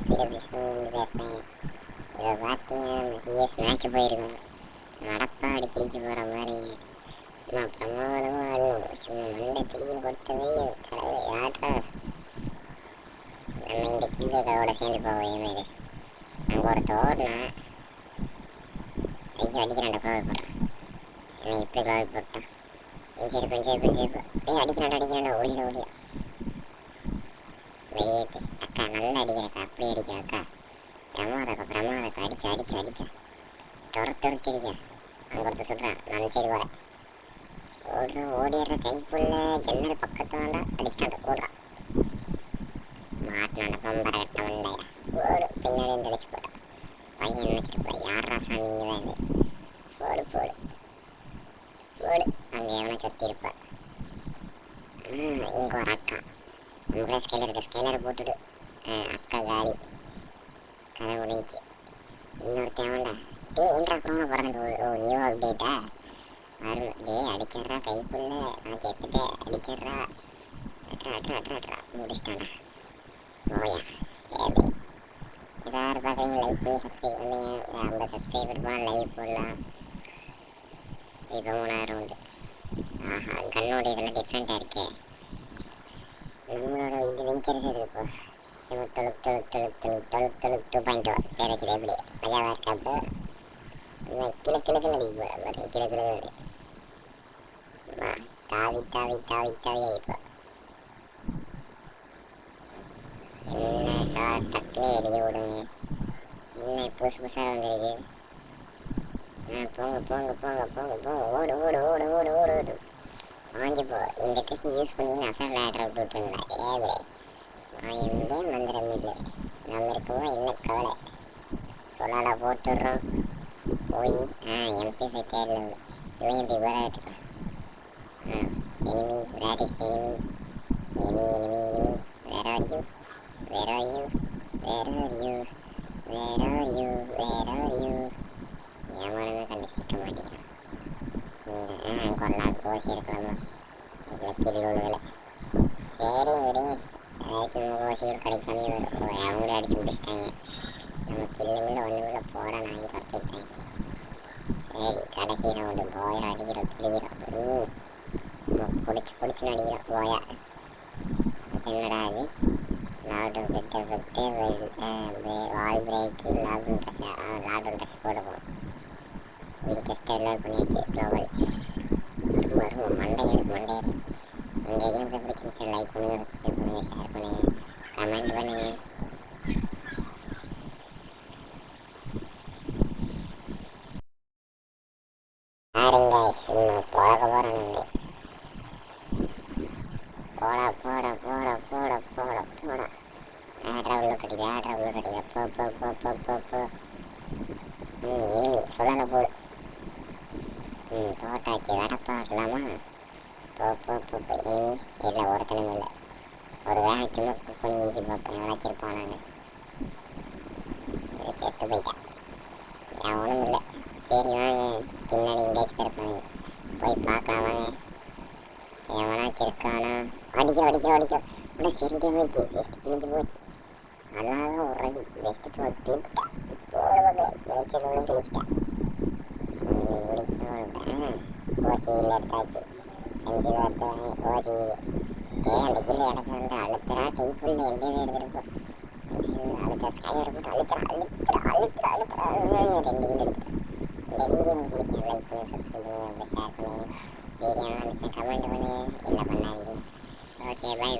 ஸ்பீடாக பேசுகிறேன் பேசுகிறேன். இப்போ பார்த்தீங்கன்னா சிஎஸ் மேட்ச் போயிருக்கோம். நடப்பா அடிக்கடிக்கு போகிற மாதிரி நான் பிரமாதமாக ஆடணும். சும்மா மண்டை திடீர்னு கொட்டவே தலைவர் யார்டா நம்ம இந்த கில்லேக்காவோட சேர்ந்து போவோம். ஏமாரி அங்கே ஒருத்த ஓடினேன் ஐயோ அடிக்கிறான்டா க்ளோவர் போட்டான். என்ன இப்படி க்ளோவர் போட்டான் பெஞ்சரிப்பு அடிக்கிறான்டா ஓடியா வெளியேற்று அக்கா நல்லா அடிக்கிறக்கா அப்படி அடிக்க அக்கா பிரமாதக்கா அடிச்சா துரத்தடிக்க அங்கே ஒருத்த சொல்கிறான் நான் சரி வரேன் ஓடிடுற கைப்புள்ள ஜன்னல் பக்கத்து வேண்டா அடிச்சிட்டான்டா ஓடுறான் மாட்டினாண்ட பம்பரை கட்ட வண்டையா ஓடு பின்னாடி வந்து அடிச்சு போட்டான். பையன் நினைச்சிருப்பா யாரா சாமி வேறு போடு அங்கே எவனை கத்திருப்பா. இங்கே ஒரு அக்கா நம்மளே ஸ்கேலர் போட்டுடு அக்கா காலி கதை முடிஞ்சு. இன்னொருத்தன் வேண்டா டே எங்கடா குரோனா பிறந்துட்டு ஓ நியூ அப்டேட்டா வரும் டே அடிச்சிட்றா கைப்புள்ள நான் செத்துட்டேன் அடிச்சிட்றா அட்ரா முடிச்சிட்டாண்டா ஓயா ஏபி இதாரு பார்க்குறீங்க லைக் பண்ணி சப்ஸ்கிரைப் பண்ணுங்க. 50 சப்ஸ்கிரைபர் போனால் லைவ் போடலாம். இப்போ 3000 உண்டு. ஆஹா கண்ணோட இதெல்லாம் டிஃப்ரெண்ட்டாக இருக்கே. நம்மளோட இது வெஞ்சர் சைடு இருக்கும். தொழுக்கு 2.0 பேர் வச்சது எப்படி மஜாவாக இருக்கா? அப்போ கிழக்கு நடிக்க போகிறேன் கிழக்கு தாவி அடிப்போம். என்ன சார் டக்குனு வெளியே விடுங்க. என்ன புதுசாக வந்துருக்கு. போங்க ஓடு வாங்கி போ. இந்த ட்ரிக்கு யூஸ் பண்ணி அசல் லேட்டரை விட்டுருங்களா ஏவிட நான் எங்கே மந்திரம் இல்லை நம்ம இருக்கவங்க என்ன கவலை சொல்லாடா போட்டுடுறோம் போய் MP5 தேடல இவன் இப்படி வர எடுத்துக்கலாம். Enemy where is enemy where are you ஏமானமே கண்டுசிக்க மாட்டேங்கிறான். கொள்ளா கோசி இருக்கலாமா இதில் கிரிவுகளை சரி விடுங்க. ஏதாச்சும் கோசிகள் கிடைக்காமே வரும். அவங்களே அடிச்சு முடிச்சிட்டாங்க. நம்ம கில்லுமில்ல ஒன்றுமில்ல போட நான் கற்று விட்டேன். சரி கடைசி ரவுண்டு போயா அடிக்கிறோம் கிளிக்கிறோம். பிடிச்சி நடிக்கிறோம் போயா. என்னடா அது லாக்டவுன் பெட்டு வால் பிரேக்கு லாக்டவுன் ட்ரெஸ் போடுவோம். வின்செஸ்டர் எல்லாம் பண்ணியாச்சு க்ளோவல் வரும் மண்டையெடு. எங்கள் கேம் பிடிச்சிருந்துச்சு லைக் பண்ணுங்கள் சப்ஸ்கிரைப் பண்ணுங்கள் ஷேர் பண்ணுங்கள் கமெண்ட் பண்ணுங்கள். பாருங்க சும்மா பழக போகிறேன். போடா ட்ராவலில் கட்டிக்க போ இனிமே சொல்லலை போடு. போட்டாச்சு வடப்பாடலாமா போ இனிமே இல்லை ஒருத்தனும் இல்லை. ஒரு வேலை சும்மா குக் பண்ணி வீசி பார்ப்பேன் வளர்ச்சிருப்பான். நான் செத்து போயிட்டேன் ஒன்றும் இல்லை. சரி வாங்க பின்னாடி எங்கேயாச்சும் இருப்பாங்க போய் பார்க்கலாம் வாங்க. எவனாச்சும் இருக்கானா அடிக்கிறோம் இல்லை சரிட்டே போச்சு பெஸ்ட்டு கிழிஞ்சு போச்சு. நல்லாதான் ஒரு அடி பெஸ்ட்டு கிழிச்சிட்டான் போடுவாங்க வெளிச்சம் கிழிச்சிட்டான். ஓசியில் எடுத்தாச்சு 5 வார்த்தை ஓசி அந்த கில்லு எனக்கு வந்து அழுத்துறா டைப்புள்ள எங்கேயுமே எடுத்துருப்போம். அடுத்த ஸ்கையர் போட்டு அழுத்துறா 2 கில் எடுத்துறேன். இந்த வீடியோ பிடிக்கும் லைக் பண்ணுங்கள் சப்ஸ்கிரைப் பண்ணுங்கள் ஷேர் பண்ணுங்கள் வீடியோ கமெண்ட் பண்ணுங்கள் எல்லாம் பண்ணாதீங்க. Okay bye